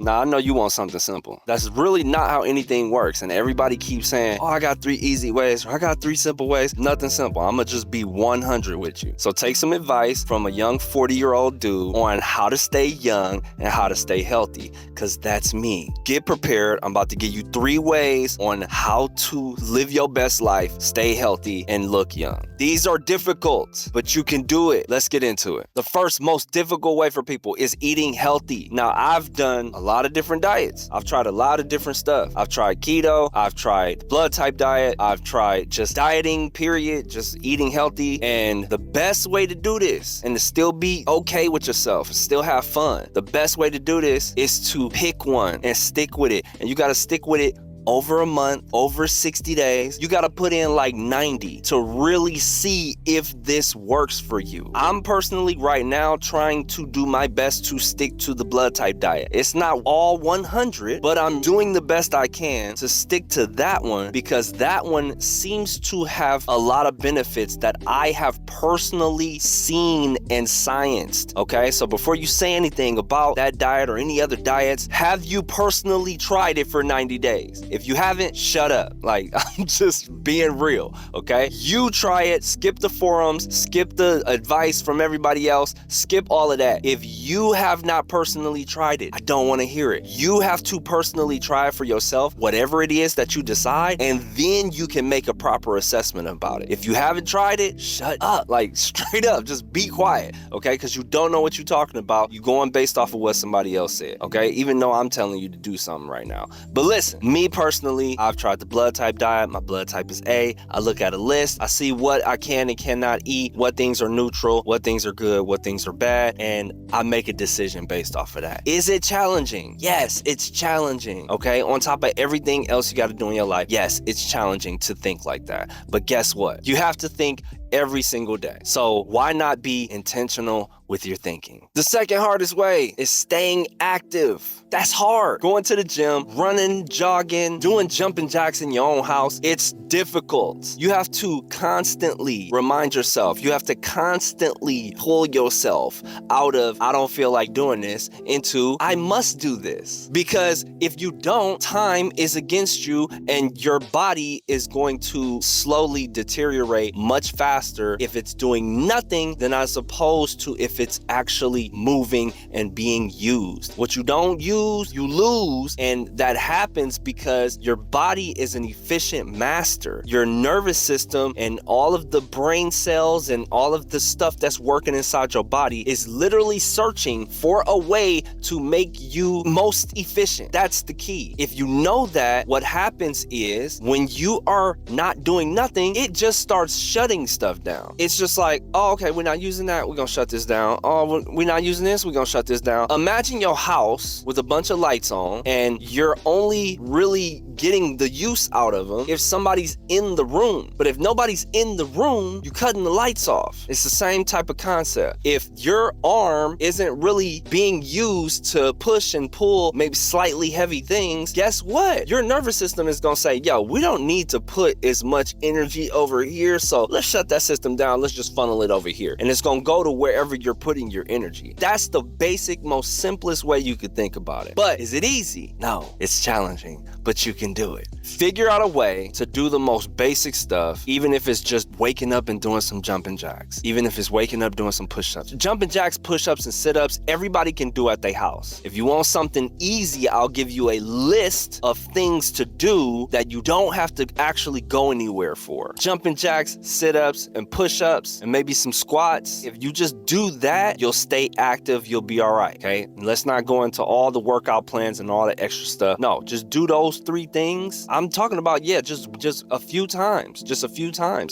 Now, I know you want something simple. That's really not how anything works. And everybody keeps saying, oh, I got 3 easy ways, or I got 3 simple ways. Nothing simple. I'm going to just be 100 with you. So take some advice from a young 40-year-old dude on how to stay young and how to stay healthy, because that's me. Get prepared. I'm about to give you 3 ways on how to live your best life, stay healthy, and look young. These are difficult, but you can do it. Let's get into it. The first most difficult way for people is eating healthy. Now, I've done a lot of different diets. I've tried a lot of different stuff. I've tried keto. I've tried blood type diet. I've tried just dieting, period, just eating healthy. And the best way to do this and to still be okay with yourself and still have fun, the best way to do this is to pick one and stick with it. And you got to stick with it over a month, over 60 days. You got to put in like 90 to really see if this works for you. I'm personally right now trying to do my best to stick to the blood type diet. It's not all 100, but I'm doing the best I can to stick to that one because that one seems to have a lot of benefits that I have personally seen and scienced. Okay, so before you say anything about that diet or any other diets, have you personally tried it for 90 days? If you haven't, shut up. Like, I'm just being real, okay? You try it, skip the forums, skip the advice from everybody else, skip all of that. If you have not personally tried it, I don't want to hear it. You have to personally try it for yourself, whatever it is that you decide, and then you can make a proper assessment about it. If you haven't tried it, shut up. Like, straight up, just be quiet, okay? Because you don't know what you're talking about. You're going based off of what somebody else said, okay? Even though I'm telling you to do something right now. But listen, me personally, I've tried the blood type diet. My blood type is A. I look at a list. I see what I can and cannot eat, what things are neutral, what things are good, what things are bad, and I make a decision based off of that. Is it challenging? Yes, it's challenging, okay? On top of everything else you got to do in your life, yes, it's challenging to think like that. But guess what? You have to think every single day. So why not be intentional with your thinking? The second hardest way is staying active. That's hard. Going to the gym, running, jogging, doing jumping jacks in your own house, it's difficult. You have to constantly remind yourself. You have to constantly pull yourself out of, I don't feel like doing this, into, I must do this. Because if you don't, time is against you and your body is going to slowly deteriorate much faster if it's doing nothing than as opposed to if it's actually moving and being used. What you don't use, you lose, and that happens because your body is an efficient master. Your nervous system and all of the brain cells and all of the stuff that's working inside your body is literally searching for a way to make you most efficient. That's the key. If you know that, what happens is when you are not doing nothing, it just starts shutting stuff down. It's just like, oh, okay, we're not using that, we're gonna shut this down. Oh, we're not using this, we're gonna shut this down. Imagine your house with a bunch of lights on and you're only really getting the use out of them if somebody's in the room. But if nobody's in the room, you're cutting the lights off. It's the same type of concept. If your arm isn't really being used to push and pull maybe slightly heavy things, guess what? Your nervous system is gonna say, yo, we don't need to put as much energy over here, so let's shut that system down. Let's just funnel it over here. And it's gonna go to wherever you're putting your energy. That's the basic, most simplest way you could think about it. But is it easy? No, it's challenging, but you can do it. Figure out a way to do the most basic stuff, even if it's just waking up and doing some jumping jacks, even if it's waking up doing some push-ups. Jumping jacks, push-ups, and sit-ups, everybody can do at their house. If you want something easy, I'll give you a list of things to do that you don't have to actually go anywhere for. Jumping jacks, sit-ups, and push-ups, and maybe some squats. If you just do that, you'll stay active, you'll be all right, okay? And let's not go into all the workout plans and all the extra stuff. No, just do those 3 things. I'm talking about, just a few times,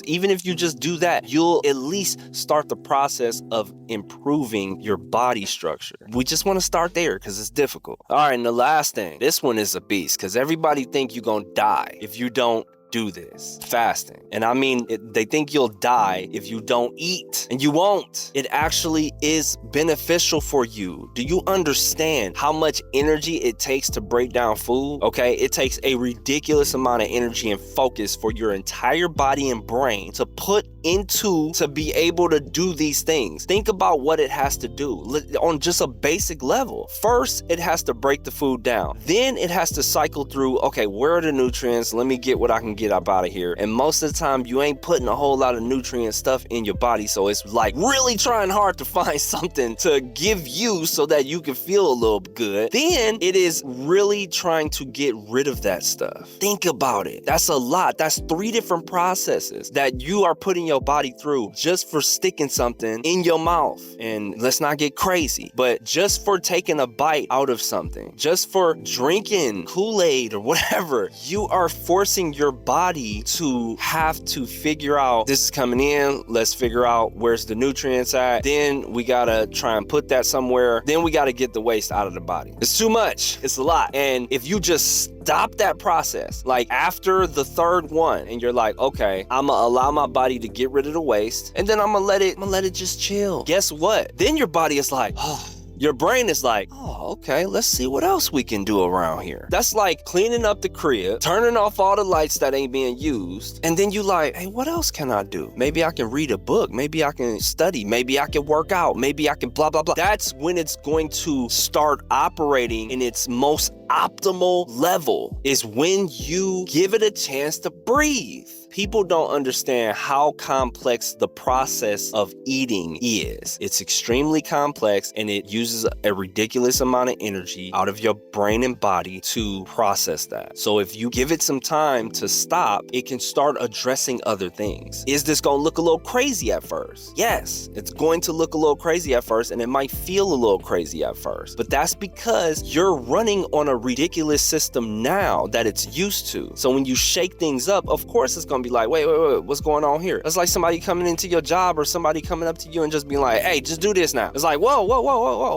Even if you just do that, you'll at least start the process of improving your body structure. We just want to start there because it's difficult. All right, and the last thing, this one is a beast because everybody think you're going to die if you don't do this. Fasting. And I mean, they think you'll die if you don't eat, and you won't. It actually is beneficial for you. Do you understand how much energy it takes to break down food? Okay, it takes a ridiculous amount of energy and focus for your entire body and brain to put into to be able to do these things. Think about what it has to do on just a basic level. First, it has to break the food down. Then it has to cycle through, okay, where are the nutrients? Let me get what I can get up out of here. And most of the time, you ain't putting a whole lot of nutrient stuff in your body. So it's like really trying hard to find something to give you so that you can feel a little good. Then it is really trying to get rid of that stuff. Think about it. That's a lot. That's 3 different processes that you are putting your body through just for sticking something in your mouth. And let's not get crazy, but just for taking a bite out of something, just for drinking Kool-Aid or whatever, you are forcing your body to have to figure out, this is coming in, let's figure out where's the nutrients at. Then we gotta try and put that somewhere. Then we gotta get the waste out of the body. It's too much. It's a lot. And if you just stop that process, like after the 3rd one, and you're like, okay, I'm gonna allow my body to get rid of the waste, and then I'm gonna let it just chill. Guess what? Then your body is like, oh, your brain is like, oh, okay, let's see what else we can do around here. That's like cleaning up the crib, turning off all the lights that ain't being used, and then you like, hey, what else can I do? Maybe I can read a book. Maybe I can study. Maybe I can work out. Maybe I can blah, blah, blah. That's when it's going to start operating in its most optimal level, is when you give it a chance to breathe. People don't understand how complex the process of eating is. It's extremely complex, and it uses a ridiculous amount of energy out of your brain and body to process that. So if you give it some time to stop, it can start addressing other things. Is this going to look a little crazy at first? Yes, it's going to look a little crazy at first, and it might feel a little crazy at first, but that's because you're running on a ridiculous system now that it's used to. So when you shake things up, of course it's going to be like, wait, what's going on here? It's like somebody coming into your job or somebody coming up to you and just being like, hey, just do this now. It's like, whoa,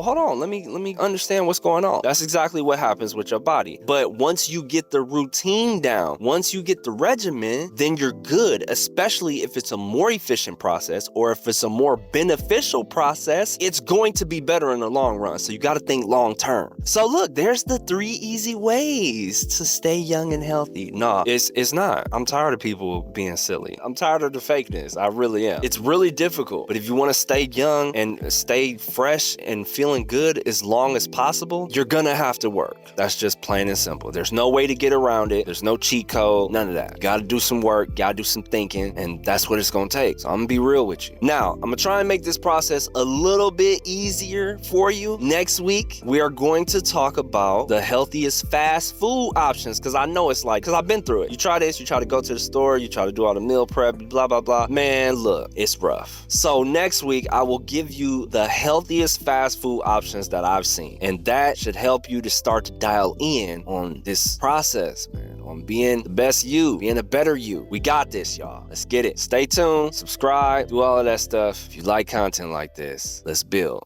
hold on. Let me understand what's going on. That's exactly what happens with your body. But once you get the routine down, once you get the regimen, then you're good, especially if it's a more efficient process or if it's a more beneficial process. It's going to be better in the long run. So you got to think long term. So look, there's the 3 easy ways to stay young and healthy. No, it's not. I'm tired of people being silly. I'm tired of the fakeness. I really am. It's really difficult. But if you want to stay young and stay fresh and feeling good as long as possible, you're gonna have to work. That's just plain and simple. There's no way to get around it. There's no cheat code. None of that. Gotta do some work. Gotta do some thinking. And that's what it's gonna take. So I'm gonna be real with you. Now, I'm gonna try and make this process a little bit easier for you. Next week, we are going to talk about the healthiest fast food options. Because I know it's like, because I've been through it. You try this, you try to go to the store, you try to do all the meal prep, blah, blah, blah. Man, look, it's rough. So next week, I will give you the healthiest fast food options that I've seen. And that should help you to start to dial in on this process, man, on being the best you, being a better you. We got this, y'all. Let's get it. Stay tuned, subscribe, do all of that stuff. If you like content like this, let's build.